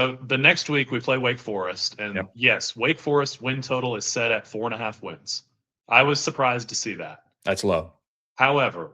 So the next week we play Wake Forest, and Yep. yes, Wake Forest win total is set at 4.5 wins. I was surprised to see that. That's low. However,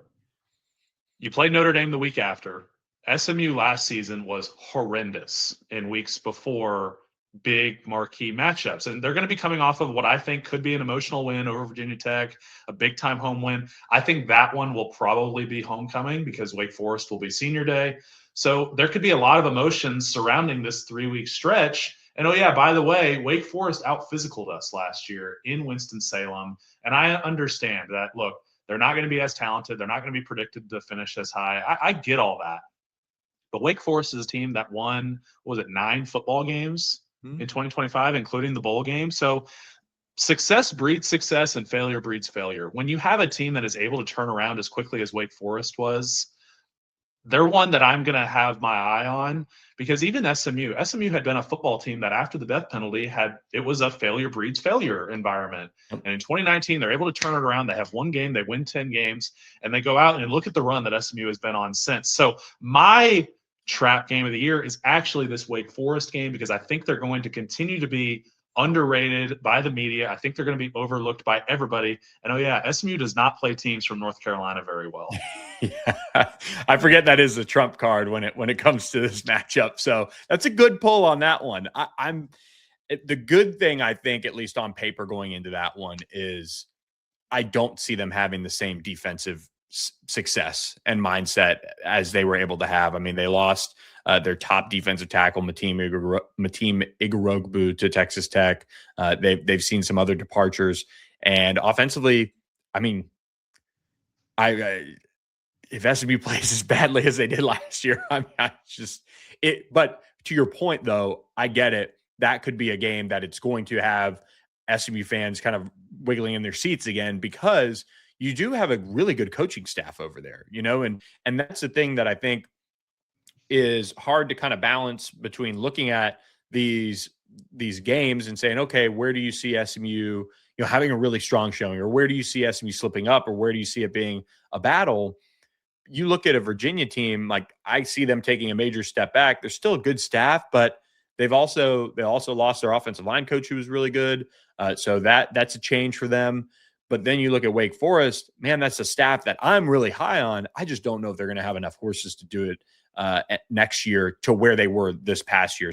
you played Notre Dame the week after. SMU last season was horrendous in weeks before big marquee matchups. And they're going to be coming off of what I think could be an emotional win over Virginia Tech, a big time home win. I think that one will probably be homecoming because Wake Forest will be senior day. So there could be a lot of emotions surrounding this 3-week stretch. And oh, yeah, by the way, Wake Forest out physicaled us last year in Winston-Salem. And I understand that, look, they're not going to be as talented. They're not going to be predicted to finish as high. I get all that. But Wake Forest is a team that won, was it 9 football games in 2025, including the bowl game? So success breeds success and failure breeds failure. When you have a team that is able to turn around as quickly as Wake Forest was, they're one that I'm going to have my eye on because even SMU had been a football team that after the death penalty it was a failure breeds failure environment. And in 2019, they're able to turn it around. They have one game, they win 10 games, and they go out and look at the run that SMU has been on since. So my trap game of the year is actually this Wake Forest game because I think they're going to continue to be underrated by the media. I think they're going to be overlooked by everybody. And oh yeah, SMU does not play teams from North Carolina very well. Yeah. I forget that is the trump card when it comes to this matchup. So that's a good pull on that one. The good thing, I think, at least on paper going into that one, is I don't see them having the same defensive success and mindset as they were able to have. I mean, they lost their top defensive tackle, Matim Igorogbu, to Texas Tech. They've seen some other departures, and offensively, I mean, if SMU plays as badly as they did last year, I mean, But to your point, though, I get it. That could be a game that it's going to have SMU fans kind of wiggling in their seats again because you do have a really good coaching staff over there, and that's the thing that I think is hard to kind of balance between looking at these games and saying, okay, where do you see SMU, having a really strong showing, or where do you see SMU slipping up, or where do you see it being a battle? You look at a Virginia team, like I see them taking a major step back. They're still a good staff, but they also lost their offensive line coach who was really good. So that's a change for them. But then you look at Wake Forest, man, that's a staff that I'm really high on. I just don't know if they're going to have enough horses to do it next year to where they were this past year.